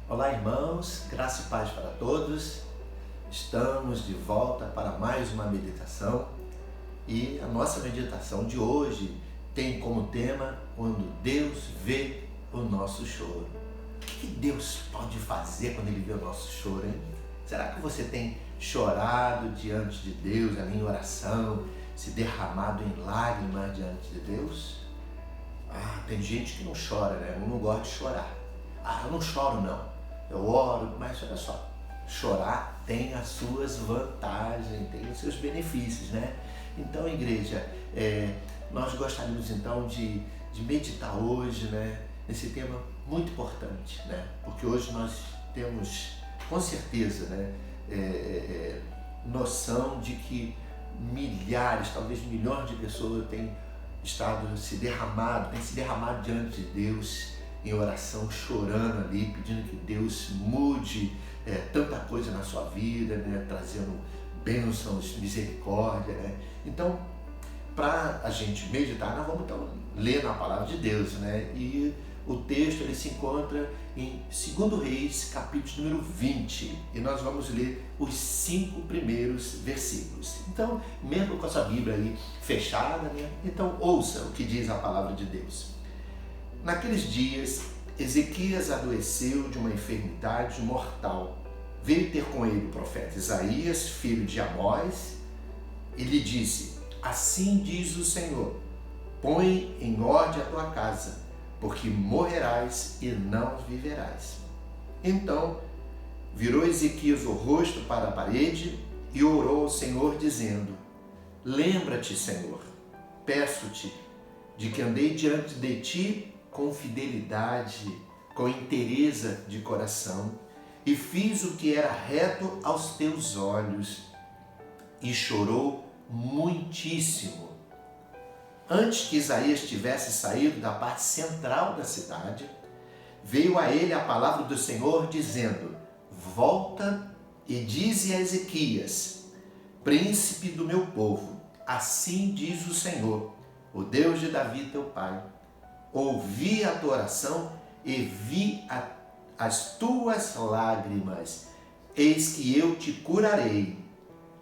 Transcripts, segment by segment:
Olá, irmãos, graça e paz para todos. Estamos de volta para mais uma meditação e a nossa meditação de hoje tem como tema quando Deus vê o nosso choro. O que Deus pode fazer quando Ele vê o nosso choro, hein? Será que você tem chorado diante de Deus, ali em oração, se derramado em lágrimas diante de Deus? Tem gente que não chora, né? Eu não gosto de chorar. Eu não choro não. Eu oro, mas olha só, chorar tem as suas vantagens, tem os seus benefícios, né? Então, igreja, nós gostaríamos então de meditar hoje, né, nesse tema muito importante, né? Porque hoje nós temos, com certeza, né, noção de que milhares, talvez milhões de pessoas têm se derramado diante de Deus em oração, chorando ali, pedindo que Deus mude tanta coisa na sua vida, né? Trazendo bênçãos, misericórdia, né? Então, para a gente meditar, nós vamos então ler na palavra de Deus, né? E o texto ele se encontra em 2 Reis, capítulo número 20, e nós vamos ler os 5 primeiros versículos. Então, mesmo com a sua Bíblia aí fechada, né? Então ouça o que diz a palavra de Deus. Naqueles dias, Ezequias adoeceu de uma enfermidade mortal. Veio ter com ele o profeta Isaías, filho de Amós, e lhe disse: assim diz o Senhor, põe em ordem a tua casa, porque morrerás e não viverás. Então, virou Ezequias o rosto para a parede e orou ao Senhor, dizendo: lembra-te, Senhor, peço-te, de que andei diante de ti com fidelidade, com inteireza de coração, e fiz o que era reto aos teus olhos. E chorou muitíssimo. Antes que Isaías tivesse saído da parte central da cidade, veio a ele a palavra do Senhor, dizendo: volta e dize a Ezequias, príncipe do meu povo, assim diz o Senhor, o Deus de Davi teu pai, ouvi a tua oração e vi as tuas lágrimas, eis que eu te curarei.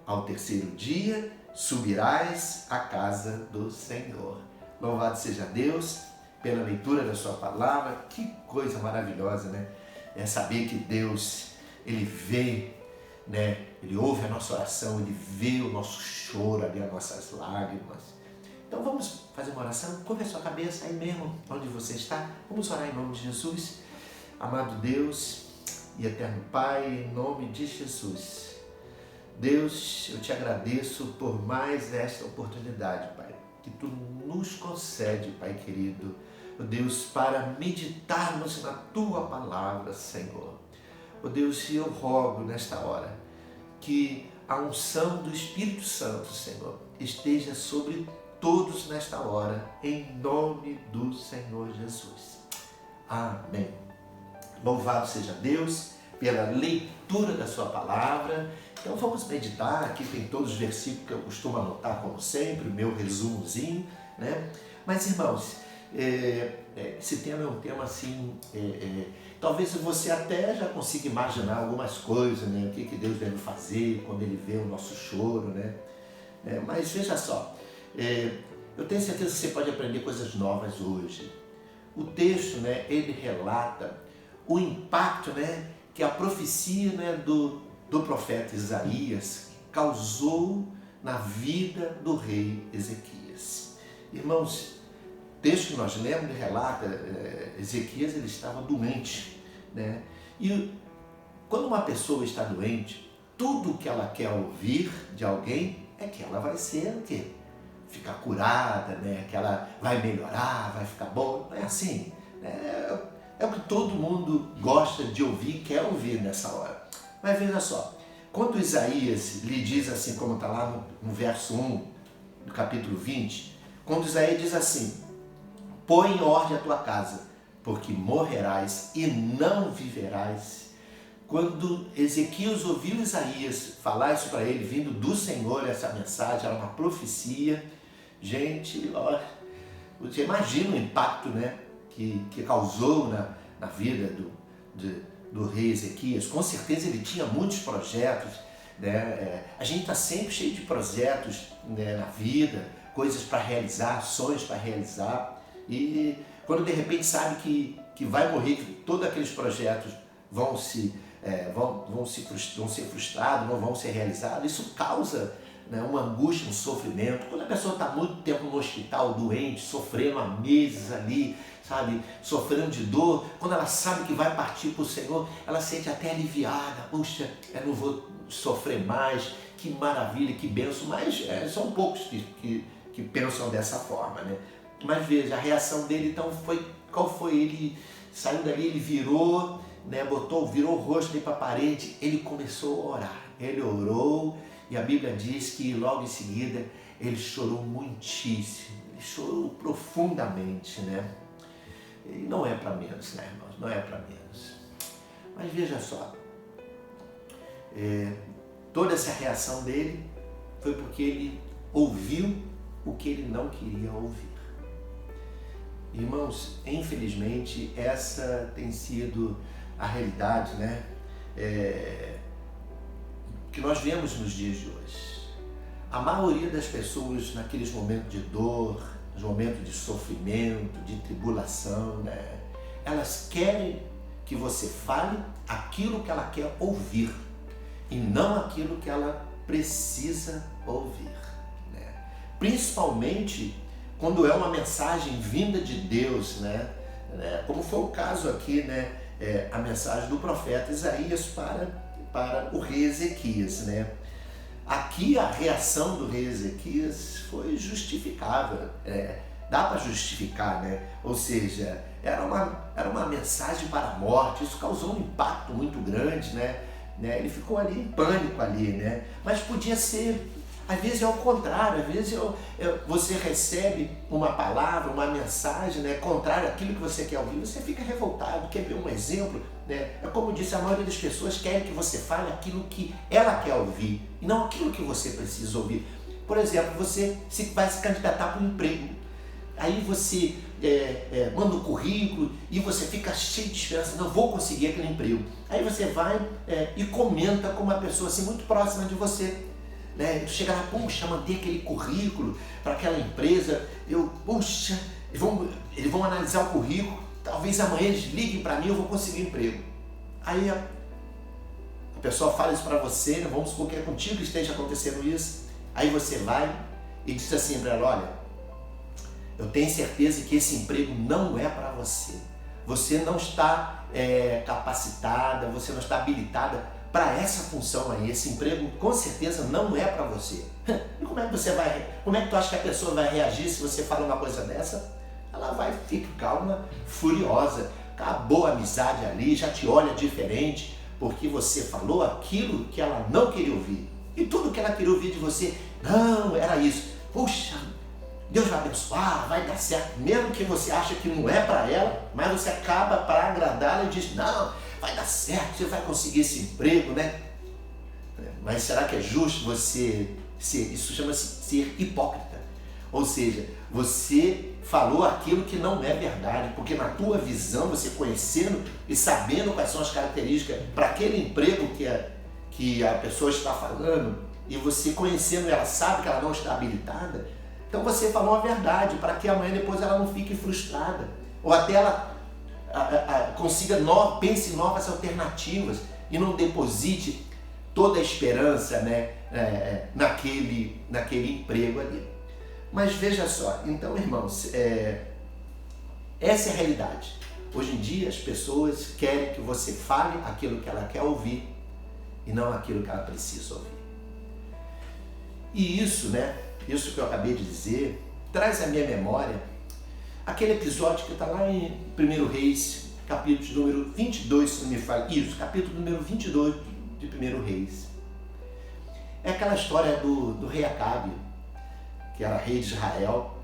Ao terceiro dia subirás à casa do Senhor. Louvado seja Deus pela leitura da sua palavra. Que coisa maravilhosa, né? É saber que Deus, Ele vê, né? Ele ouve a nossa oração, Ele vê o nosso choro ali, as nossas lágrimas. Então vamos fazer uma oração? Curva a sua cabeça aí mesmo, onde você está. Vamos orar em nome de Jesus. Amado Deus e eterno Pai, em nome de Jesus. Deus, eu te agradeço por mais esta oportunidade, Pai, que Tu nos concede, Pai querido, Deus, para meditarmos na Tua palavra, Senhor. Deus, eu rogo nesta hora que a unção do Espírito Santo, Senhor, esteja sobre todos nesta hora, em nome do Senhor Jesus. Amém. Louvado seja Deus pela leitura da sua palavra. Então vamos meditar, aqui tem todos os versículos que eu costumo anotar, como sempre, o meu resumozinho, né? Mas, irmãos, esse tema é um tema assim, talvez você até já consiga imaginar algumas coisas, né? O que Deus deve fazer quando Ele vê o nosso choro, né? Mas veja só, eu tenho certeza que você pode aprender coisas novas hoje. O texto, né, ele relata o impacto, né, que a profecia, né, do profeta Isaías causou na vida do rei Ezequias. Irmãos, o texto que nós lemos relata, Ezequias ele estava doente, né? E quando uma pessoa está doente, tudo que ela quer ouvir de alguém é que ela vai ser o quê? Ficar curada, né? Que ela vai melhorar, vai ficar bom. Não é assim, né? É o que todo mundo gosta de ouvir, quer ouvir nessa hora. Mas veja só, quando Isaías lhe diz assim, como está lá no verso 1 do capítulo 20, quando Isaías diz assim: põe em ordem a tua casa, porque morrerás e não viverás. Quando Ezequias ouviu Isaías falar isso para ele, vindo do Senhor, essa mensagem, era uma profecia. Gente, você imagina o impacto, né, que causou na vida do rei Ezequias, com certeza ele tinha muitos projetos, né? A gente está sempre cheio de projetos, né, na vida, coisas para realizar, sonhos para realizar, e quando de repente sabe que vai morrer, que todos aqueles projetos vão ser frustrados, não vão ser realizados, isso causa, né, uma angústia, um sofrimento. Quando a pessoa está muito tempo no hospital, doente, sofrendo há meses ali, sabe, sofrendo de dor, quando ela sabe que vai partir para o Senhor, ela se sente até aliviada. Puxa, eu não vou sofrer mais, que maravilha, que bênção. Mas são poucos que pensam dessa forma, né? Mas veja, a reação dele então qual foi? Ele saiu dali, ele virou, né, virou o rosto para a parede, ele começou a orar. Ele orou e a Bíblia diz que logo em seguida ele chorou muitíssimo, ele chorou profundamente, né? E não é para menos, né, irmãos? Não é para menos. Mas veja só, toda essa reação dele foi porque ele ouviu o que ele não queria ouvir. Irmãos, infelizmente essa tem sido a realidade, né, que nós vemos nos dias de hoje. A maioria das pessoas naqueles momentos de dor, nos momentos de sofrimento, de tribulação, né, elas querem que você fale aquilo que ela quer ouvir e não aquilo que ela precisa ouvir, né? Principalmente quando é uma mensagem vinda de Deus, né? Como foi o caso aqui, né? A mensagem do profeta Isaías para o rei Ezequias, né? Aqui a reação do rei Ezequias foi justificável, dá para justificar, né? Ou seja, era uma mensagem para a morte, isso causou um impacto muito grande, né? Ele ficou ali em pânico ali, né? Mas podia ser, às vezes é o contrário, às vezes você recebe uma palavra, uma mensagem, né, contrária àquilo que você quer ouvir, você fica revoltado. Quer ver um exemplo? Né? É como eu disse, a maioria das pessoas querem que você fale aquilo que ela quer ouvir e não aquilo que você precisa ouvir. Por exemplo, você vai se candidatar para um emprego, aí você manda um currículo e você fica cheio de esperança, não vou conseguir aquele emprego. Aí você vai e comenta com uma pessoa assim, muito próxima de você, né? Tu chega lá, puxa, mandei aquele currículo para aquela empresa, eles vão analisar o currículo, talvez amanhã eles liguem para mim, eu vou conseguir emprego. Aí a pessoa fala isso para você, né? Vamos supor que é contigo que esteja acontecendo isso, aí você vai e diz assim para ela, olha, eu tenho certeza que esse emprego não é para você. Você não está capacitada, você não está habilitada para essa função aí. Esse emprego com certeza não é para você. E como é que tu acha que a pessoa vai reagir se você fala uma coisa dessa? Ela vai ficar furiosa. Acabou a amizade ali, já te olha diferente, porque você falou aquilo que ela não queria ouvir. E tudo que ela queria ouvir de você, não, era isso. Puxa, Deus vai abençoar, vai dar certo, mesmo que você acha que não é para ela, mas você acaba para agradá-la e diz, não, vai dar certo, você vai conseguir esse emprego, né? Mas será que é justo você isso chama-se ser hipócrita? Ou seja, você falou aquilo que não é verdade, porque na tua visão, você conhecendo e sabendo quais são as características para aquele emprego que a pessoa está falando, e você conhecendo ela sabe que ela não está habilitada, então você falou a verdade, para que amanhã depois ela não fique frustrada, ou até ela pense em novas alternativas e não deposite toda a esperança, né, naquele emprego ali. Mas veja só, então, irmãos, essa é a realidade. Hoje em dia as pessoas querem que você fale aquilo que ela quer ouvir e não aquilo que ela precisa ouvir. E isso, né, isso que eu acabei de dizer, traz à minha memória aquele episódio que está lá em 1 Reis, capítulo número 22, se não me falha, isso, capítulo número 22 de 1 Reis. É aquela história do rei Acabe, que era rei de Israel.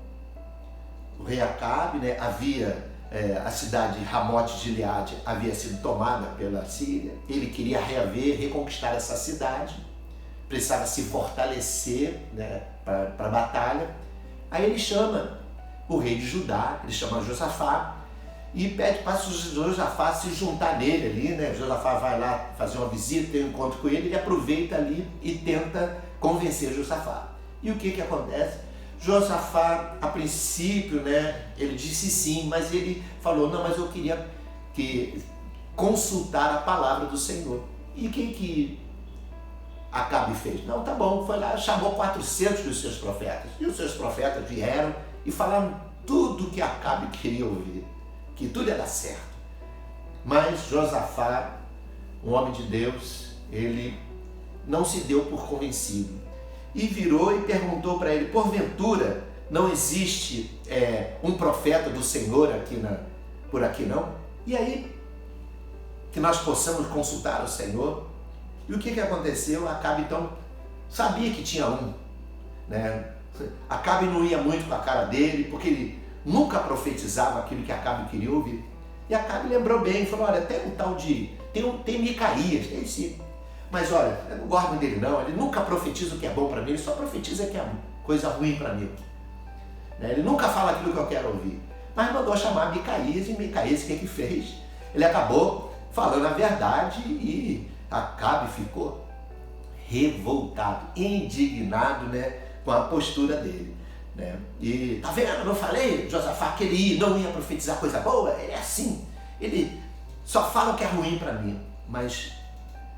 O rei Acabe, né, a cidade Ramote de Gileade havia sido tomada pela Síria, ele queria reconquistar essa cidade, precisava se fortalecer, né, para a batalha. Aí ele chama o rei de Judá, ele chama Josafá, e pede para Josafá se juntar nele ali, né? Josafá vai lá fazer uma visita, tem um encontro com ele, ele aproveita ali e tenta convencer Josafá. E o que acontece? Josafá, a princípio, né, ele disse sim, mas ele falou, não, mas eu queria consultar a palavra do Senhor. E o que Acabe fez? Não, tá bom, foi lá, chamou 400 dos seus profetas. E os seus profetas vieram e falaram tudo que Acabe queria ouvir, que tudo ia dar certo. Mas Josafá, um homem de Deus, ele não se deu por convencido. E virou e perguntou para ele, porventura não existe um profeta do Senhor por aqui não? E aí, que nós possamos consultar o Senhor. E o que aconteceu? Acabe então sabia que tinha um, né? Acabe não ia muito com a cara dele, porque ele nunca profetizava aquilo que Acabe queria ouvir. E Acabe lembrou bem, falou, olha, tem um tal de... Tem Micaías, tem sim. Mas olha, eu não gosto dele não, ele nunca profetiza o que é bom para mim, ele só profetiza que é coisa ruim para mim. Né? Ele nunca fala aquilo que eu quero ouvir. Mas mandou chamar Micaías, e Micaías o que fez? Ele acabou falando a verdade e Acabe ficou revoltado, indignado, né, com a postura dele. Né? E tá vendo, eu falei, Josafá, que ele não ia profetizar coisa boa, ele é assim, ele só fala o que é ruim para mim. Mas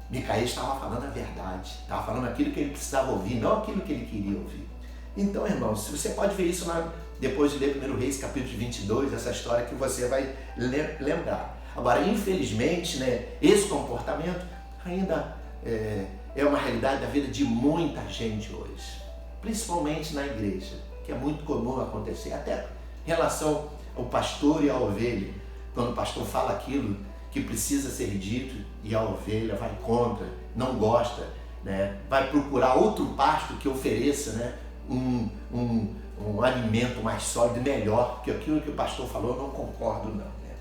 Micaías estava falando a verdade, estava falando aquilo que ele precisava ouvir, não aquilo que ele queria ouvir. Então, irmãos, você pode ver isso depois de ler 1 Reis, capítulo 22, essa história que você vai lembrar. Agora, infelizmente, né, esse comportamento ainda é uma realidade da vida de muita gente hoje, principalmente na igreja, que é muito comum acontecer, até em relação ao pastor e à ovelha. Quando o pastor fala aquilo que precisa ser dito e a ovelha vai contra, não gosta, né? Vai procurar outro pasto que ofereça, né, um alimento mais sólido, melhor, porque aquilo que o pastor falou eu não concordo não. Né?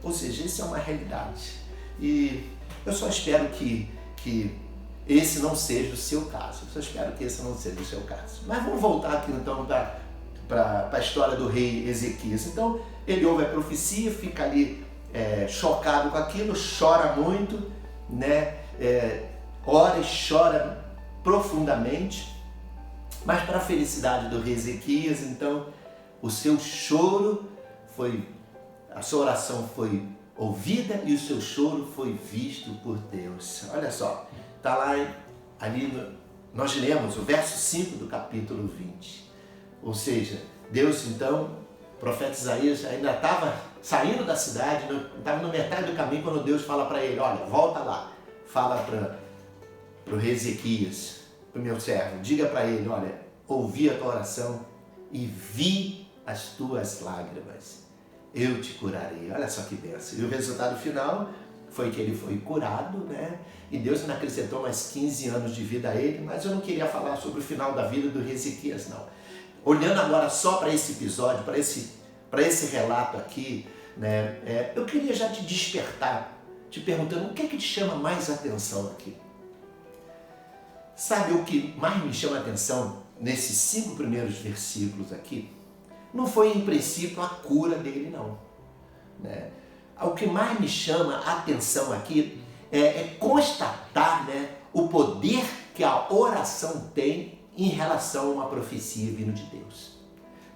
Ou seja, isso é uma realidade. E eu só espero que esse não seja o seu caso. Eu só espero que esse não seja o seu caso. Mas vamos voltar aqui então para a história do rei Ezequias. Então ele ouve a profecia, fica ali chocado com aquilo, chora muito, né? Ora e chora profundamente. Mas para a felicidade do rei Ezequias, então o seu choro a sua oração foi ouvida e o seu choro foi visto por Deus. Olha só, está lá nós lemos o verso 5 do capítulo 20. Ou seja, Deus então, o profeta Isaías ainda estava saindo da cidade, estava na metade do caminho quando Deus fala para ele, olha, volta lá, fala para o rei Ezequias, para o meu servo, diga para ele, olha, ouvi a tua oração e vi as tuas lágrimas. Eu te curarei. Olha só que bênção. E o resultado final foi que ele foi curado, né? E Deus me acrescentou mais 15 anos de vida a ele, mas eu não queria falar sobre o final da vida do rei Ezequias, não. Olhando agora só para esse episódio, para esse relato aqui, né? Eu queria já te despertar, te perguntando o que te chama mais atenção aqui. Sabe o que mais me chama a atenção nesses 5 primeiros versículos aqui? Não foi em princípio a cura dele não, né? O que mais me chama a atenção aqui é constatar, né, o poder que a oração tem em relação a uma profecia vindo de Deus.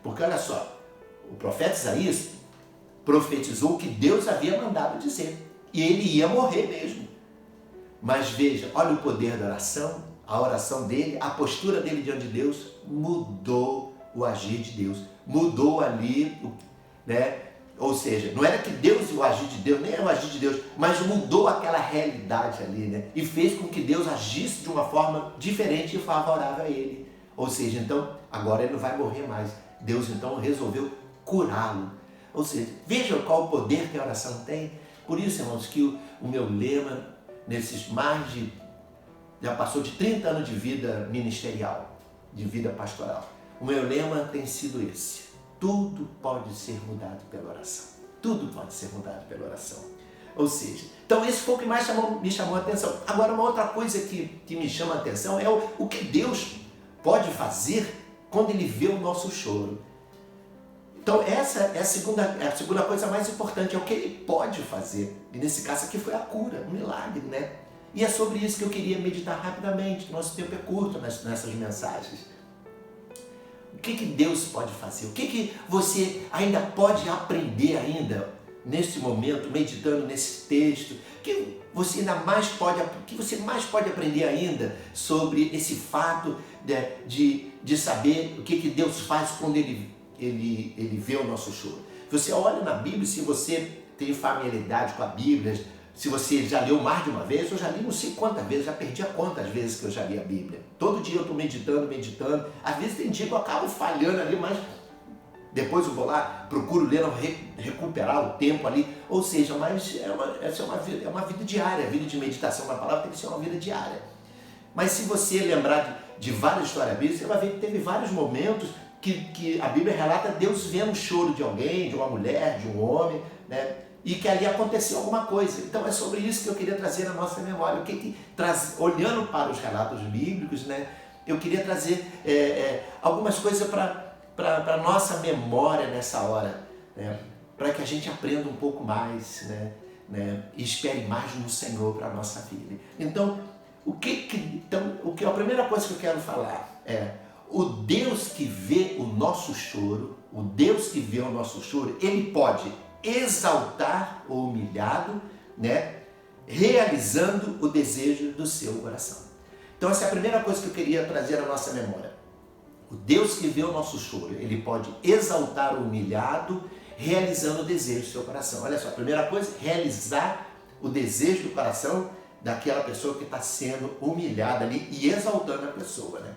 Porque olha só, o profeta Isaías profetizou o que Deus havia mandado dizer e ele ia morrer mesmo. Mas veja, olha o poder da oração, a oração dele, a postura dele diante de Deus mudou o agir de Deus. Mudou ali, né? Ou seja, não era que Deus e o agir de Deus, nem era o agir de Deus, mas mudou aquela realidade ali, né? E fez com que Deus agisse de uma forma diferente e favorável a ele. Ou seja, então, agora ele não vai morrer mais. Deus então resolveu curá-lo. Ou seja, veja qual o poder que a oração tem. Por isso, irmãos, que o meu lema, nesses já passou de 30 anos de vida ministerial, de vida pastoral. O meu lema tem sido esse: tudo pode ser mudado pela oração. Tudo pode ser mudado pela oração. Ou seja, então esse foi o que mais me chamou a atenção. Agora, uma outra coisa que me chama a atenção é o que Deus pode fazer quando Ele vê o nosso choro. Então essa é a segunda coisa mais importante, é o que ele pode fazer. E nesse caso aqui foi a cura, um milagre, né? E é sobre isso que eu queria meditar rapidamente, que nosso tempo é curto nessas mensagens. O que Deus pode fazer? O que você ainda pode aprender ainda nesse momento, meditando nesse texto? O que você mais pode aprender ainda sobre esse fato de saber o que Deus faz quando ele vê o nosso choro? Você olha na Bíblia, se você tem familiaridade com a Bíblia, se você já leu mais de uma vez, eu já li não sei quantas vezes, já perdi a conta às vezes que eu já li a Bíblia. Todo dia eu estou meditando. Às vezes tem dia que eu acabo falhando ali, mas depois eu vou lá, procuro ler, recuperar o tempo ali. Ou seja, mas essa é uma vida diária, a vida de meditação na palavra tem que ser uma vida diária. Mas se você lembrar de várias histórias bíblicas, você vai ver que teve vários momentos que a Bíblia relata Deus vendo o choro de alguém, de uma mulher, de um homem, né? E que ali aconteceu alguma coisa. Então é sobre isso que eu queria trazer na nossa memória. Olhando para os relatos bíblicos, né, eu queria trazer algumas coisas para a nossa memória nessa hora, né, para que a gente aprenda um pouco mais, né, e espere mais no Senhor para a nossa vida. Então, a primeira coisa que eu quero falar é o Deus que vê o nosso choro, ele pode exaltar o humilhado, né, realizando o desejo do seu coração. Então essa é a primeira coisa que eu queria trazer à nossa memória. O Deus que vê o nosso choro, ele pode exaltar o humilhado, realizando o desejo do seu coração. Olha só, a primeira coisa, realizar o desejo do coração daquela pessoa que está sendo humilhada ali e exaltando a pessoa, né?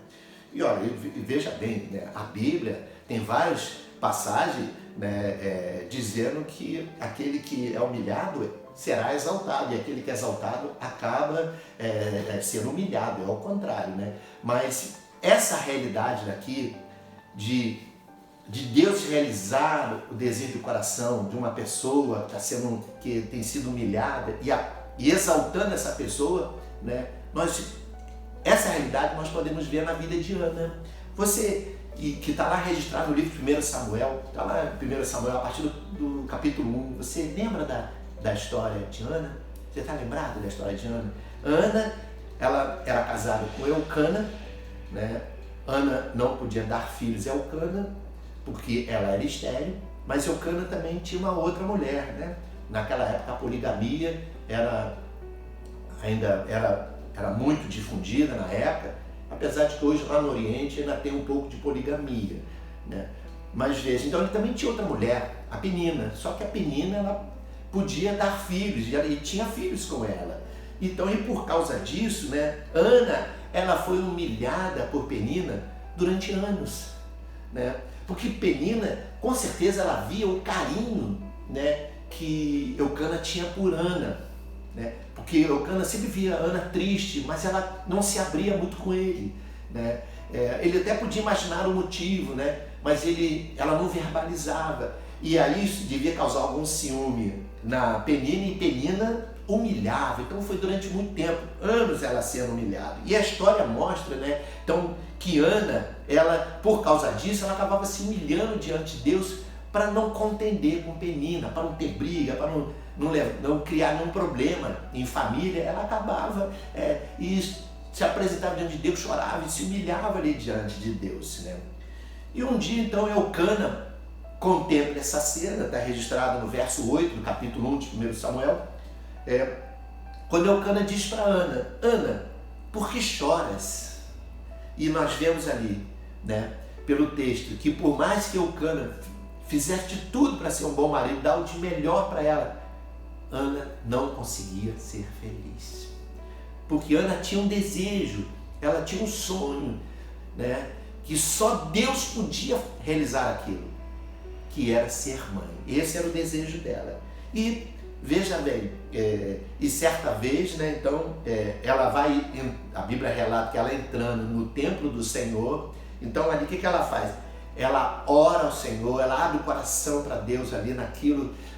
E olha, veja bem, né, a Bíblia tem várias passagens, né, dizendo que aquele que é humilhado será exaltado e aquele que é exaltado acaba sendo humilhado, é ao contrário, né? Mas essa realidade daqui de Deus realizar o desejo do coração de uma pessoa que tem sido humilhada e exaltando essa pessoa, né? Essa realidade nós podemos ver na vida de Ana. Você que está lá registrado no livro de 1 Samuel, está lá em 1 Samuel, a partir do capítulo 1, você lembra da história de Ana? Você está lembrado da história de Ana? Ana, ela era casada com Eucana, né? Ana não podia dar filhos a Eucana, porque ela era estéril, mas Eucana também tinha uma outra mulher, né? Naquela época a poligamia era muito difundida na época, apesar de que hoje lá no Oriente ainda tem um pouco de poligamia, né? Mas veja, então ele também tinha outra mulher, a Penina, só que a Penina ela podia dar filhos e tinha filhos com ela. Então, e por causa disso, né, Ana, ela foi humilhada por Penina durante anos, né? Porque Penina, com certeza, ela via o carinho, né, que Eucana tinha por Ana, né? Porque Eucana sempre via Ana triste, mas ela não se abria muito com ele, né? Ele até podia imaginar o motivo, né? Mas ela não verbalizava. E aí isso devia causar algum ciúme na Penina, e Penina humilhava. Então foi durante muito tempo, anos ela sendo humilhada. E a história mostra, né, então, que Ana, ela, por causa disso, ela acabava se humilhando diante de Deus para não contender com Penina, para não ter briga, para não criar nenhum problema em família. Ela acabava e se apresentava diante de Deus, chorava e se humilhava ali diante de Deus, né? E um dia, então, Eucana contempla essa cena, está registrada no verso 8 do capítulo 1 de 1 Samuel, quando Eucana diz para Ana: Ana, por que choras? E nós vemos ali, né, pelo texto, que por mais que Eucana fizesse de tudo para ser um bom marido, dar o de melhor para ela, Ana não conseguia ser feliz. Porque Ana tinha um desejo, ela tinha um sonho, né, que só Deus podia realizar aquilo, que era ser mãe. Esse era o desejo dela. E veja bem, e certa vez, né, então, ela vai, a Bíblia relata que ela entrando no templo do Senhor. Então ali o que ela faz? Ela ora ao Senhor, ela abre o coração para Deus ali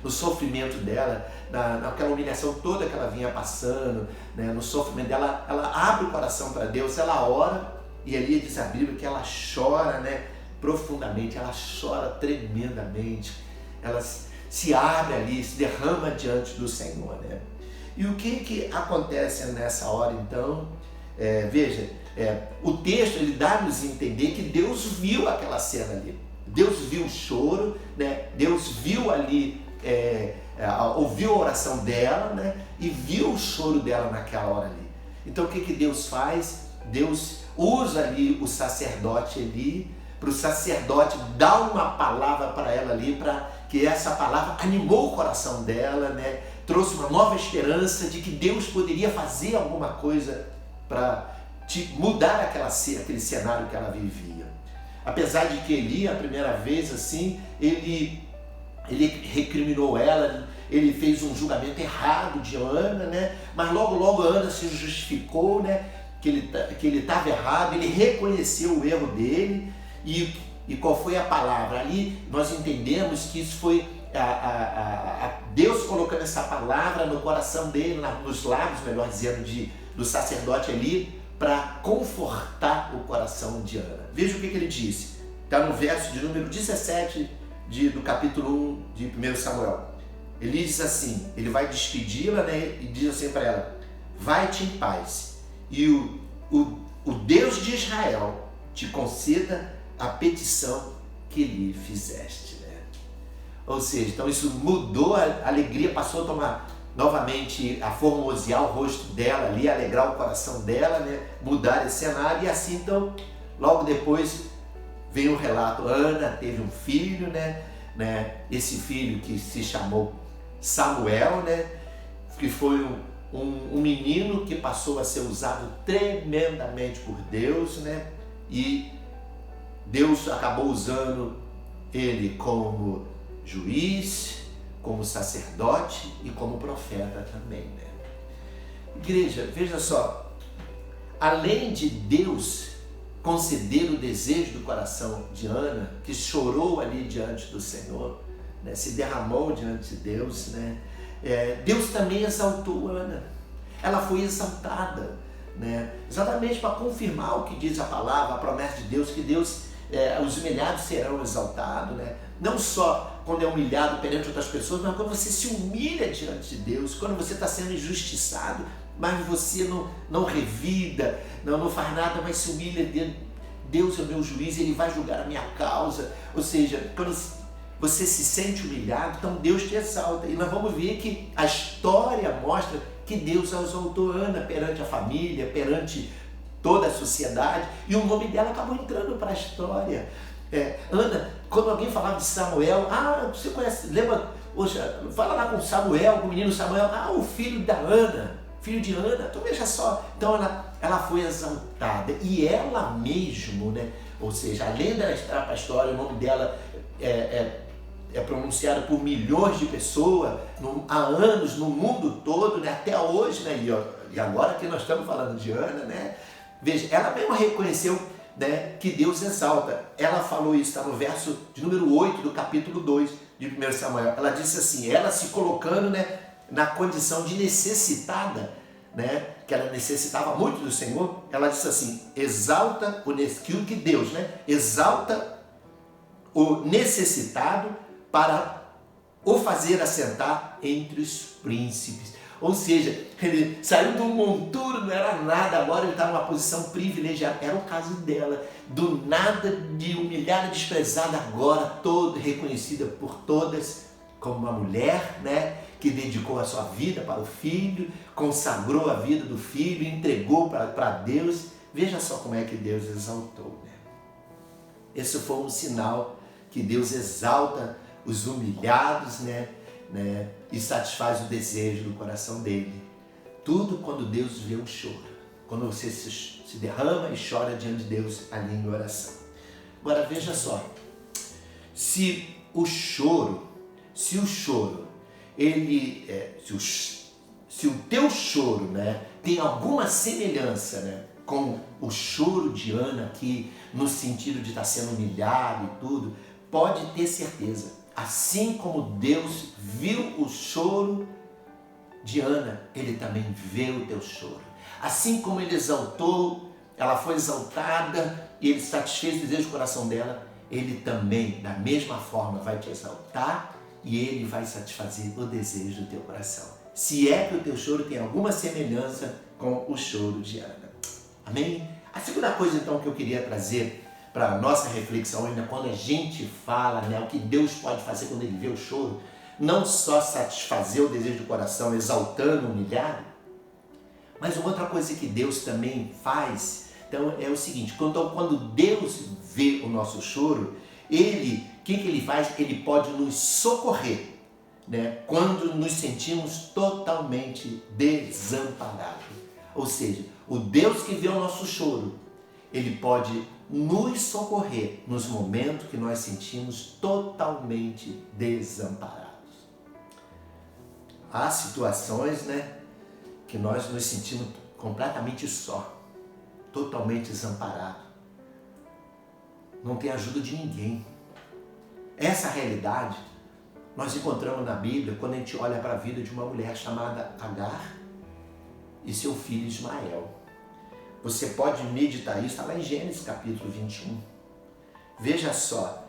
no sofrimento dela, naquela humilhação toda que ela vinha passando, né, no sofrimento dela, ela abre o coração para Deus, ela ora, e ali diz a Bíblia que ela chora, né, profundamente, ela chora tremendamente, ela se abre ali, se derrama diante do Senhor, né? E o que acontece nessa hora então? Veja, o texto ele dá-nos a entender que Deus viu aquela cena ali. Deus viu o choro, né? Deus viu ali, ouviu a oração dela, né? E viu o choro dela naquela hora ali. Então o que Deus faz? Deus usa ali o sacerdote ali, para o sacerdote dar uma palavra para ela ali, para que essa palavra animou o coração dela, né? Trouxe uma nova esperança de que Deus poderia fazer alguma coisa para mudar aquele cenário que ela vivia. Apesar de que Eli, a primeira vez assim, ele recriminou ela, ele fez um julgamento errado de Ana, né? Mas logo Ana se justificou, né? Que ele estava errado, ele reconheceu o erro dele. E qual foi a palavra? Ali nós entendemos que isso foi Deus colocando essa palavra no coração dele, nos lábios, melhor dizendo, do sacerdote ali, para confortar o coração de Ana. Veja o que ele disse. Está no verso de número 17 do capítulo 1 de 1 Samuel. Ele diz assim, ele vai despedi-la, né, e diz assim para ela: vai-te em paz, e o Deus de Israel te conceda a petição que lhe fizeste, né? Ou seja, então isso mudou a alegria, passou a tomar novamente, a formosear o rosto dela ali, alegrar o coração dela, né? Mudar esse cenário. E assim, então, logo depois vem o relato: Ana teve um filho, né? Esse filho que se chamou Samuel, né? Que foi um menino que passou a ser usado tremendamente por Deus, né? E Deus acabou usando ele como juiz, como sacerdote e como profeta também, né? Igreja, veja só, além de Deus conceder o desejo do coração de Ana, que chorou ali diante do Senhor, né, se derramou diante de Deus, né? Deus também exaltou Ana. Ela foi exaltada, né? Exatamente para confirmar o que diz a palavra, a promessa de Deus, que Deus, os humilhados serão exaltados, né? Não só quando é humilhado perante outras pessoas, mas quando você se humilha diante de Deus, quando você está sendo injustiçado, mas você não revida, não faz nada, mas se humilha dentro. Deus é o meu juiz, Ele vai julgar a minha causa. Ou seja, quando você se sente humilhado, então Deus te exalta. E nós vamos ver que a história mostra que Deus exaltou Ana perante a família, perante toda a sociedade, e o nome dela acabou entrando para a história. Ana, quando alguém falava de Samuel, você conhece, lembra, fala lá com Samuel, com o menino Samuel, o filho da Ana, filho de Ana. Então veja só, então ela foi exaltada, e ela mesmo, né? Ou seja, além dela estar para a história, o nome dela é pronunciado por milhões de pessoas há anos no mundo todo, né? Até hoje, né? E agora que nós estamos falando de Ana, né? Veja, ela mesma reconheceu, né, que Deus exalta. Ela falou isso, está no verso de número 8 do capítulo 2 de 1 Samuel. Ela disse assim, ela se colocando, né, na condição de necessitada, né, que ela necessitava muito do Senhor. Ela disse assim, exalta que Deus, né, exalta o necessitado para o fazer assentar entre os príncipes. Ou seja, ele saiu do monturo, não era nada, agora ele está numa posição privilegiada. Era o caso dela, do nada, de humilhada, desprezada, agora toda reconhecida por todas como uma mulher, né, que dedicou a sua vida para o filho, consagrou a vida do filho, entregou para Deus. Veja só como é que Deus exaltou, né? Esse foi um sinal que Deus exalta os humilhados, né, e satisfaz o desejo do coração dele. Tudo quando Deus vê um choro, quando você se derrama e chora diante de Deus ali em oração. Agora veja só, se o choro, se o teu choro, né, tem alguma semelhança, né, com o choro de Ana aqui, no sentido de estar sendo humilhado e tudo, pode ter certeza. Assim como Deus viu o choro de Ana, Ele também vê o teu choro. Assim como Ele exaltou, ela foi exaltada e Ele satisfez o desejo do coração dela, Ele também, da mesma forma, vai te exaltar e Ele vai satisfazer o desejo do teu coração. Se é que o teu choro tem alguma semelhança com o choro de Ana. Amém? A segunda coisa, então, que eu queria trazer para a nossa reflexão, ainda quando a gente fala, né, o que Deus pode fazer quando Ele vê o choro, não só satisfazer o desejo do coração, exaltando o humilhado, mas uma outra coisa que Deus também faz, então é o seguinte, quando Deus vê o nosso choro, o que Ele faz? Ele pode nos socorrer, né, quando nos sentimos totalmente desamparados. Ou seja, o Deus que vê o nosso choro, Ele pode nos socorrer nos momentos que nós sentimos totalmente desamparados. Há situações, né, que nós nos sentimos completamente só, totalmente desamparado. Não tem ajuda de ninguém. Essa realidade nós encontramos na Bíblia quando a gente olha para a vida de uma mulher chamada Agar e seu filho Ismael. Você pode meditar isso, está lá em Gênesis capítulo 21. Veja só,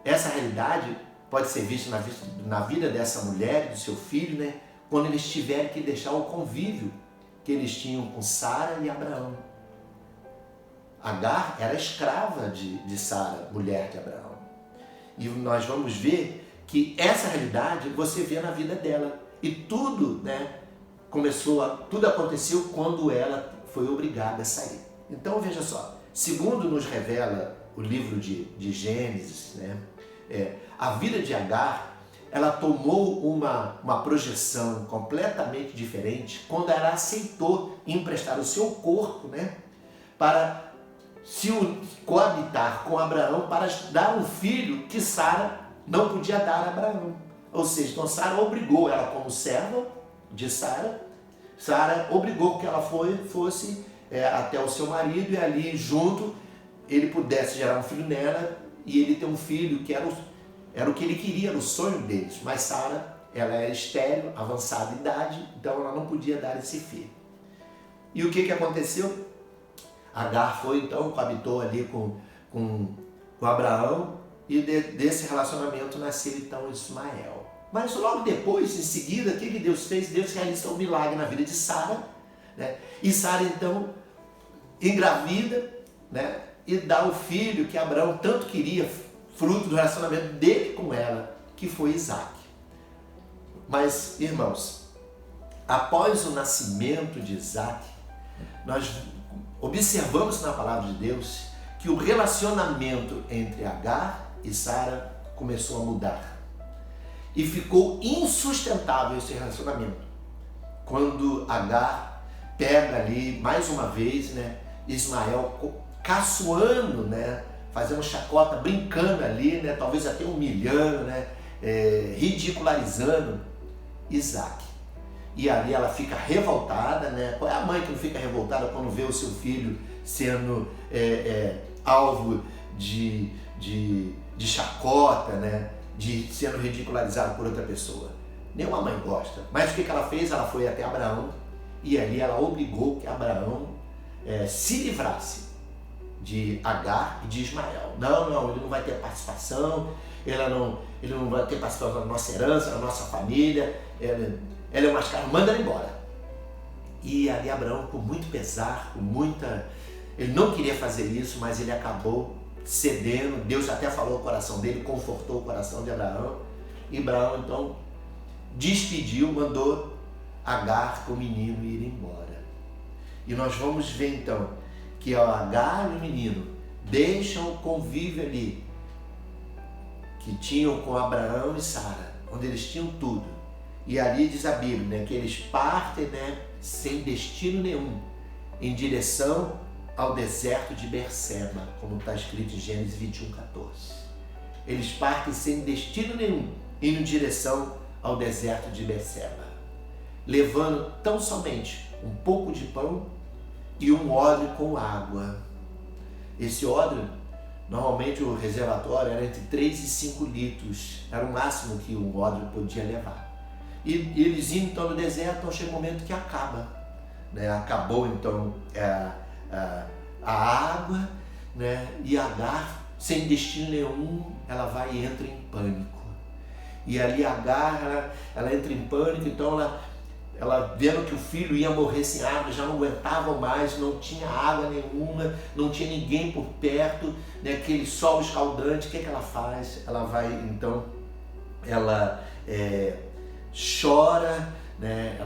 essa realidade pode ser vista na vida dessa mulher e do seu filho, né? Quando eles tiverem que deixar o convívio que eles tinham com Sara e Abraão. Agar era escrava de Sara, mulher de Abraão. E nós vamos ver que essa realidade você vê na vida dela. E tudo, né, tudo aconteceu quando ela foi obrigada a sair. Então veja só, segundo nos revela o livro de Gênesis, né, a vida de Agar, ela tomou uma projeção completamente diferente quando ela aceitou emprestar o seu corpo, né, para se coabitar com Abraão para dar um filho que Sara não podia dar a Abraão. Ou seja, então Sara obrigou ela como serva de Sara, obrigou que ela fosse até o seu marido e ali junto ele pudesse gerar um filho nela e ele ter um filho que era o que ele queria, era o sonho deles. Mas Sara, ela era estéril, avançada em idade, então ela não podia dar esse filho. E o que aconteceu? Agar foi então, coabitou ali com Abraão e desse relacionamento nasceu então Ismael. Mas logo depois, em seguida, o que Deus fez? Deus realizou um milagre na vida de Sara, né? E Sara então engravida, né? E dá o filho que Abraão tanto queria, fruto do relacionamento dele com ela, que foi Isaac. Mas, irmãos, após o nascimento de Isaac, nós observamos na palavra de Deus que o relacionamento entre Agar e Sara começou a mudar. E ficou insustentável esse relacionamento. Quando Agar pega ali, mais uma vez, né, Ismael caçoando, né, fazendo chacota, brincando ali, né, talvez até humilhando, né, ridicularizando Isaac. E ali ela fica revoltada, né? Qual é a mãe que não fica revoltada quando vê o seu filho sendo alvo de chacota, né? De sendo ridicularizado por outra pessoa? Nenhuma mãe gosta. Mas o que ela fez? Ela foi até Abraão e ali ela obrigou que Abraão se livrasse de Agar e de Ismael. Não, ele não vai ter participação, ele não vai ter participação na nossa herança, na nossa família, ela é mais cara, manda ela embora. E ali Abraão, com muito pesar, ele não queria fazer isso, mas ele acabou cedendo. Deus até falou o coração dele, confortou o coração de Abraão. E Abraão então despediu, mandou Agar com o menino ir embora. E nós vamos ver então que Agar e o menino deixam o convívio ali que tinham com Abraão e Sara, onde eles tinham tudo. E ali diz a Bíblia, né, que eles partem, né, sem destino nenhum, em direção ao deserto de Berseba, como está escrito em Gênesis 21:14. Eles partem sem destino nenhum, indo em direção ao deserto de Berseba, levando tão somente um pouco de pão e um odre com água. Esse odre, normalmente o reservatório era entre 3 e 5 litros, era o máximo que um odre podia levar. E eles indo então no deserto, então chega um momento que acaba, né? Acabou então a água, né? E Agar sem destino nenhum, ela vai e entra em pânico. E ali Agar, ela entra em pânico, então ela vendo que o filho ia morrer sem água, já não aguentava mais, não tinha água nenhuma, não tinha ninguém por perto, né, aquele sol escaldante, o que ela faz? Ela vai, então, ela chora, né,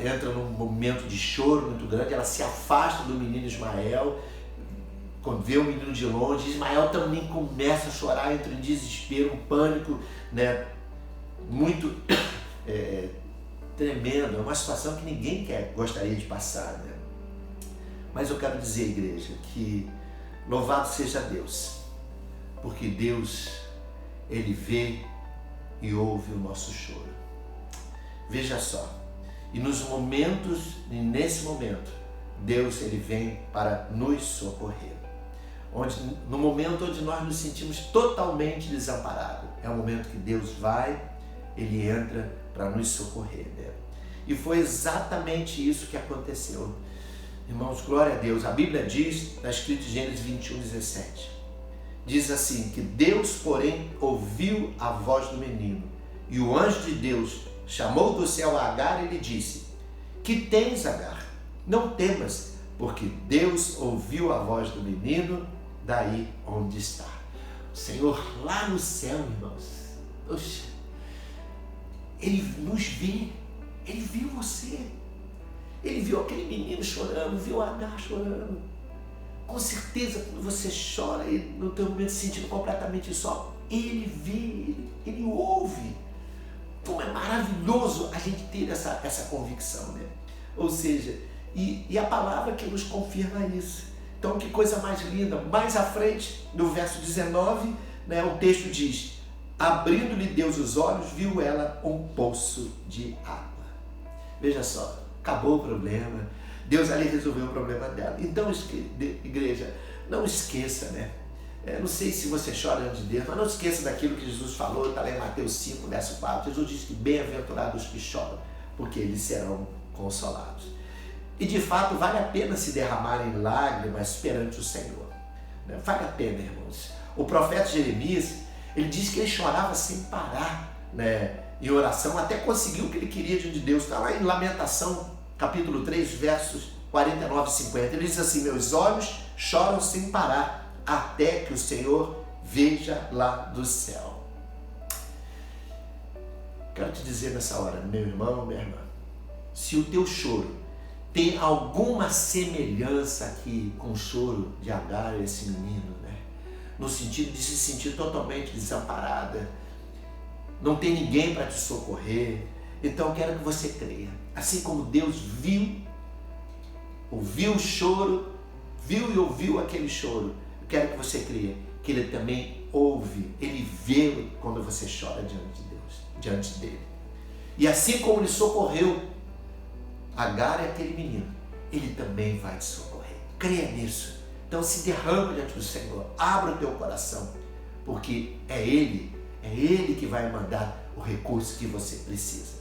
entra num momento de choro muito grande, ela se afasta do menino Ismael, quando vê o menino de longe, Ismael também começa a chorar, entra em desespero, um pânico, né, muito tremendo, é uma situação que ninguém gostaria de passar, né? Mas eu quero dizer, igreja, que louvado seja Deus, porque Deus, Ele vê e ouve o nosso choro. Veja só, e nesse momento, Deus, Ele vem para nos socorrer. No momento onde nós nos sentimos totalmente desamparados, é o momento que Deus vai, Ele entra para nos socorrer, né? E foi exatamente isso que aconteceu. Irmãos, glória a Deus. A Bíblia diz, está escrito em Gênesis 21:17, diz assim, que Deus, porém, ouviu a voz do menino, e o anjo de Deus chamou do céu a Agar e lhe disse: que tens, Agar? Não temas, porque Deus ouviu a voz do menino daí onde está. O Senhor lá no céu, irmãos, poxa, Ele nos vê, Ele viu você, Ele viu aquele menino chorando, viu Agar chorando. Com certeza, quando você chora e no teu momento se sentindo completamente só, Ele vê, Ele ouve. Como é maravilhoso a gente ter essa convicção, né? Ou seja, e a palavra que nos confirma isso. Então, que coisa mais linda. Mais à frente, no verso 19, né, o texto diz: abrindo-lhe Deus os olhos, viu ela um poço de água. Veja só, acabou o problema. Deus ali resolveu o problema dela. Então, igreja, não esqueça, né? Não sei se você chora diante de Deus, mas não esqueça daquilo que Jesus falou, está lá em Mateus 5, verso 4. Jesus disse que bem-aventurados os que choram, porque eles serão consolados. E de fato vale a pena se derramarem lágrimas perante o Senhor. Vale a pena, irmãos. O profeta Jeremias, ele diz que ele chorava sem parar, né, em oração, até conseguir o que ele queria diante de Deus. Está lá em Lamentação, capítulo 3, versos 49 e 50. Ele diz assim: meus olhos choram sem parar, até que o Senhor veja lá do céu. Quero te dizer nessa hora, meu irmão, minha irmã, se o teu choro tem alguma semelhança aqui com o choro de Agar, esse menino, né? No sentido de se sentir totalmente desamparada, não tem ninguém para te socorrer, então eu quero que você creia. Assim como Deus ouviu o choro, viu e ouviu aquele choro, eu quero que você creia que Ele também ouve, Ele vê quando você chora diante de Deus, diante dele. E assim como Ele socorreu Agar é aquele menino, Ele também vai te socorrer. Creia nisso. Então se derrama diante do Senhor, abra o teu coração, porque é Ele que vai mandar o recurso que você precisa.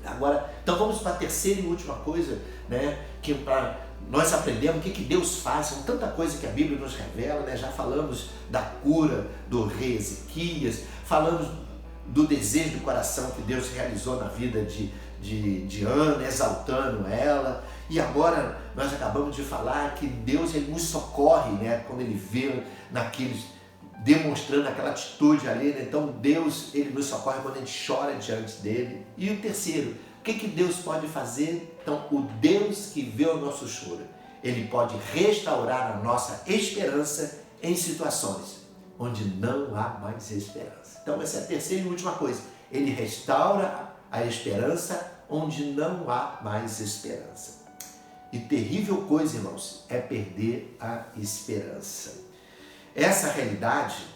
Agora, então vamos para a terceira e última coisa, né, que para nós aprendemos o que Deus faz, com tanta coisa que a Bíblia nos revela, né? Já falamos da cura do rei Ezequias, falamos do desejo do coração que Deus realizou na vida de Ana, exaltando ela, e agora nós acabamos de falar que Deus, Ele nos socorre, né? Quando Ele vê demonstrando aquela atitude ali, né? Então Deus, Ele nos socorre quando a gente chora diante dEle. E o terceiro, o que Deus pode fazer? Então, o Deus que vê o nosso choro, Ele pode restaurar a nossa esperança em situações onde não há mais esperança. Então, essa é a terceira e última coisa. Ele restaura a esperança onde não há mais esperança. E terrível coisa, irmãos, é perder a esperança. Essa realidade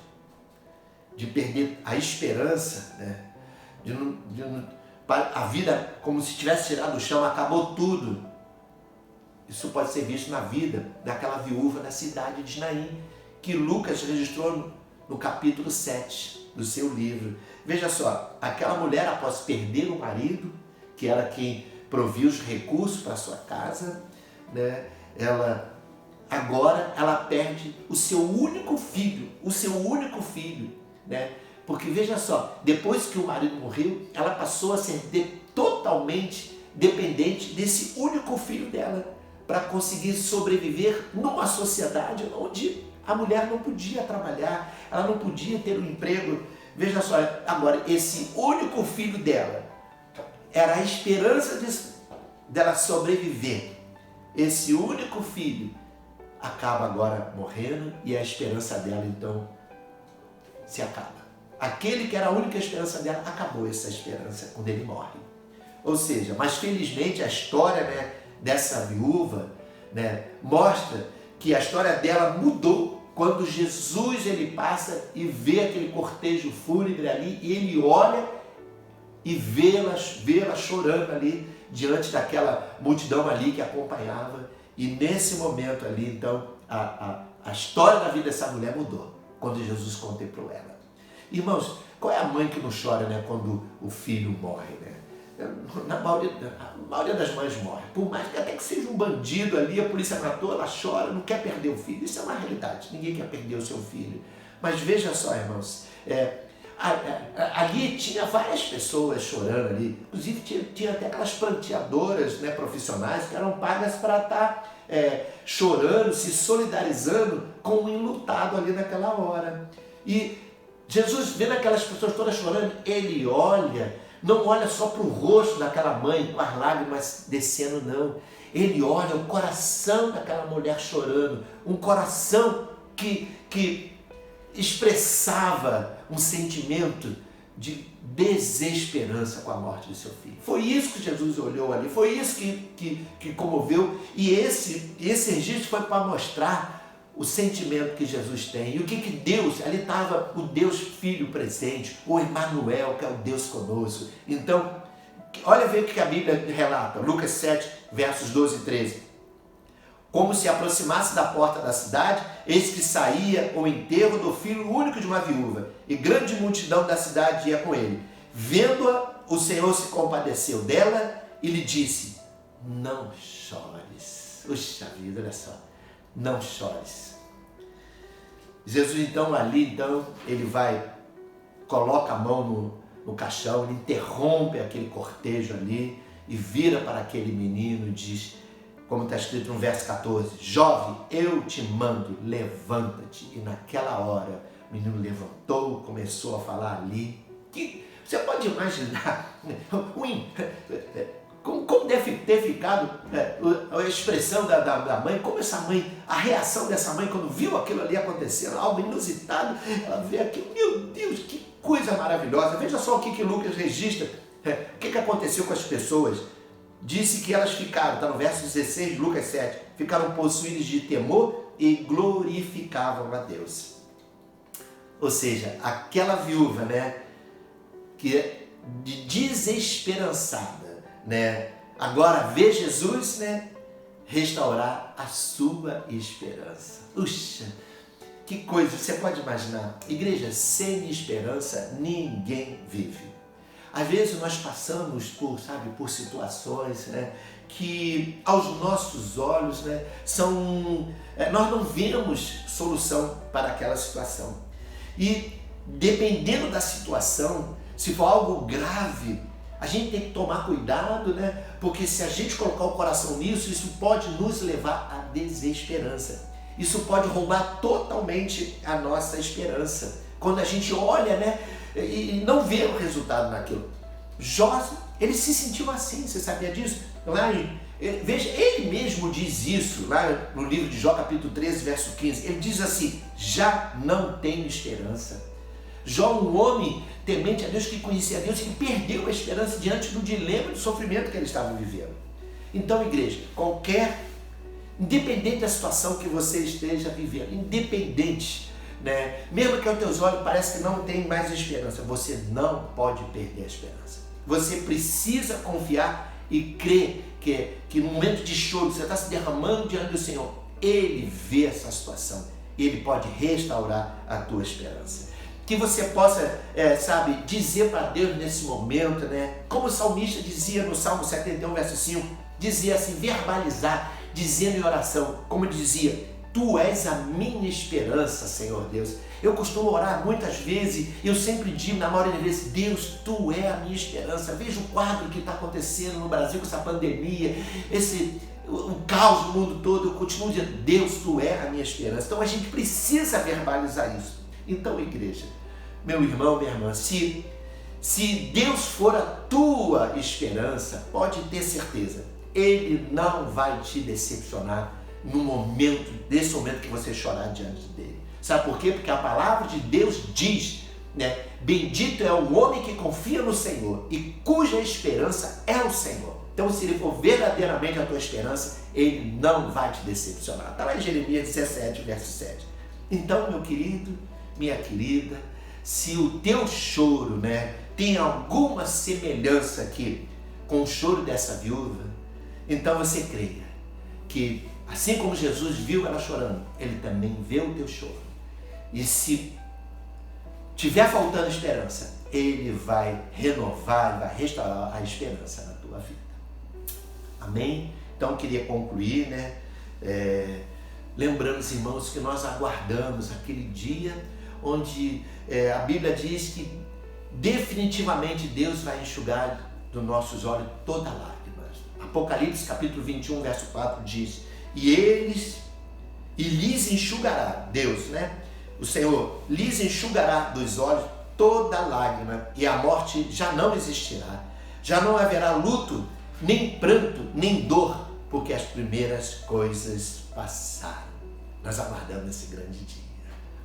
de perder a esperança, né? A vida como se tivesse tirado do chão, acabou tudo. Isso pode ser visto na vida daquela viúva da cidade de Naim, que Lucas registrou no capítulo 7 do seu livro. Veja só, aquela mulher, após perder o marido, que era quem provia os recursos para sua casa, né? Ela agora ela perde o seu único filho, né? Porque veja só, depois que o marido morreu, ela passou a ser totalmente dependente desse único filho dela, para conseguir sobreviver numa sociedade onde a mulher não podia trabalhar, ela não podia ter um emprego. Veja só, agora, esse único filho dela era a esperança dela sobreviver. Esse único filho acaba agora morrendo e a esperança dela, então, se acaba. Aquele que era a única esperança dela, acabou essa esperança quando ele morre. Ou seja, mas felizmente a história, né, dessa viúva, né, mostra que a história dela mudou quando Jesus ele passa e vê aquele cortejo fúnebre ali e ele olha e vê-la chorando ali diante daquela multidão ali que acompanhava. E nesse momento ali, então, a história da vida dessa mulher mudou quando Jesus contemplou ela. Irmãos, qual é a mãe que não chora, né, quando o filho morre, né? A maioria das mães morre. Por mais que até que seja um bandido ali, a polícia matou, ela chora, não quer perder o filho. Isso é uma realidade. Ninguém quer perder o seu filho. Mas veja só, irmãos, ali tinha várias pessoas chorando ali. Inclusive tinha até aquelas pranteadoras, né, profissionais que eram pagas para estar chorando, se solidarizando com o enlutado ali naquela hora. E Jesus, vendo aquelas pessoas todas chorando, ele não olha só para o rosto daquela mãe com as lágrimas descendo, não. Ele olha o coração daquela mulher chorando, um coração que expressava um sentimento de desesperança com a morte de seu filho. Foi isso que Jesus olhou ali, foi isso que comoveu, e esse registro foi para mostrar o sentimento que Jesus tem. E o que Deus, ali estava o Deus Filho presente, o Emmanuel, que é o Deus conosco. Então, olha ver o que a Bíblia relata, Lucas 7, versos 12 e 13. Como se aproximasse da porta da cidade, eis que saía o enterro do filho único de uma viúva, e grande multidão da cidade ia com ele. Vendo-a, o Senhor se compadeceu dela e lhe disse: não chores. Puxa vida, olha só. Não chores. Jesus então ele coloca a mão no caixão, ele interrompe aquele cortejo ali e vira para aquele menino e diz, como está escrito no verso 14, jovem, eu te mando, levanta-te. E naquela hora o menino levantou, começou a falar ali. Você pode imaginar como deve ter ficado a expressão da mãe, como essa mãe, a reação dessa mãe quando viu aquilo ali acontecendo, algo inusitado, ela vê aquilo, meu Deus, que coisa maravilhosa. Veja só o que Lucas registra, o que aconteceu com as pessoas. Disse que elas ficaram, está no verso 16 de Lucas 7, ficaram possuídas de temor e glorificavam a Deus. Ou seja, aquela viúva, né, que é desesperançada, né, agora vê Jesus, né, restaurar a sua esperança. Puxa, que coisa, você pode imaginar, igreja, sem esperança ninguém vive. Às vezes nós passamos por situações, né, que aos nossos olhos, né, nós não vemos solução para aquela situação. E dependendo da situação, se for algo grave, a gente tem que tomar cuidado, né, porque se a gente colocar o coração nisso, isso pode nos levar à desesperança. Isso pode roubar totalmente a nossa esperança. Quando a gente olha, né, e não vê o resultado naquilo. Jó, ele se sentiu assim, você sabia disso? Veja, ele mesmo diz isso lá no livro de Jó, capítulo 13, verso 15. Ele diz assim, já não tenho esperança. Jó, um homem temente a Deus, que conhecia a Deus, ele perdeu a esperança diante do dilema e do sofrimento que ele estava vivendo. Então, igreja, independente da situação que você esteja vivendo, independente, né? Mesmo que aos teus olhos parece que não tem mais esperança, você não pode perder a esperança. Você precisa confiar e crer que no momento de choro, você está se derramando diante do Senhor, Ele vê essa situação, Ele pode restaurar a tua esperança. Que você possa, dizer para Deus nesse momento, né? Como o salmista dizia no Salmo 71, verso 5, dizia assim, verbalizar, dizendo em oração, como dizia, Tu és a minha esperança, Senhor Deus. Eu costumo orar muitas vezes e eu sempre digo, na maioria das vezes, Deus, Tu é a minha esperança. Veja o quadro que está acontecendo no Brasil com essa pandemia, o caos no mundo todo. Eu continuo dizendo, Deus, Tu é a minha esperança. Então a gente precisa verbalizar isso. Então, igreja, meu irmão, minha irmã, se Deus for a tua esperança, pode ter certeza, Ele não vai te decepcionar nesse momento que você chorar diante dele. Sabe por quê? Porque a palavra de Deus diz, né? Bendito é o homem que confia no Senhor e cuja esperança é o Senhor. Então, se ele for verdadeiramente a tua esperança, ele não vai te decepcionar. Está lá em Jeremias 17, verso 7. Então, meu querido, minha querida, se o teu choro, né, tem alguma semelhança aqui com o choro dessa viúva, então você creia que, assim como Jesus viu ela chorando, Ele também vê o teu choro. E se tiver faltando esperança, Ele vai renovar, vai restaurar a esperança na tua vida. Amém? Então eu queria concluir, né? Lembrando os irmãos que nós aguardamos aquele dia onde a Bíblia diz que definitivamente Deus vai enxugar dos nossos olhos toda lágrima. Apocalipse capítulo 21, verso 4 diz, e lhes enxugará, Deus, né? O Senhor lhes enxugará dos olhos toda lágrima, e a morte já não existirá. Já não haverá luto, nem pranto, nem dor, porque as primeiras coisas passaram. Nós aguardamos esse grande dia.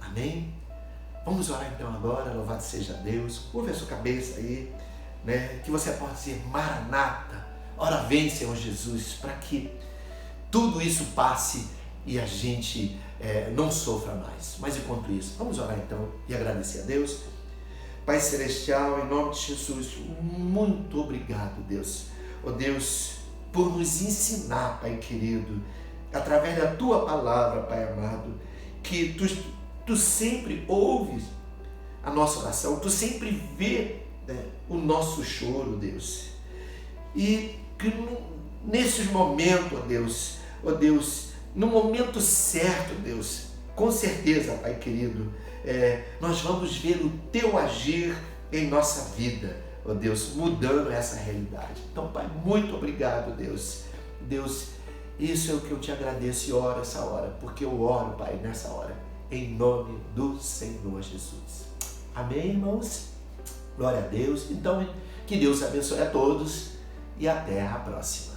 Amém? Vamos orar então agora, louvado seja Deus. Curva a sua cabeça aí, né? Que você possa dizer, Maranata, ora vem, Senhor Jesus, para que tudo isso passe e a gente não sofra mais. Mas enquanto isso, vamos orar então e agradecer a Deus. Pai Celestial, em nome de Jesus, muito obrigado, Deus. Ó Deus, por nos ensinar, Pai querido, através da Tua palavra, Pai amado, que Tu sempre ouves a nossa oração, Tu sempre vê, né, o nosso choro, Deus. E que nesses momentos, ó Deus, no momento certo, Deus, com certeza, Pai querido, nós vamos ver o Teu agir em nossa vida, ó Deus, mudando essa realidade. Então, Pai, muito obrigado, Deus. Deus, isso é o que eu Te agradeço e oro essa hora, porque eu oro, Pai, nessa hora, em nome do Senhor Jesus. Amém, irmãos? Glória a Deus. Então, que Deus abençoe a todos e até a próxima.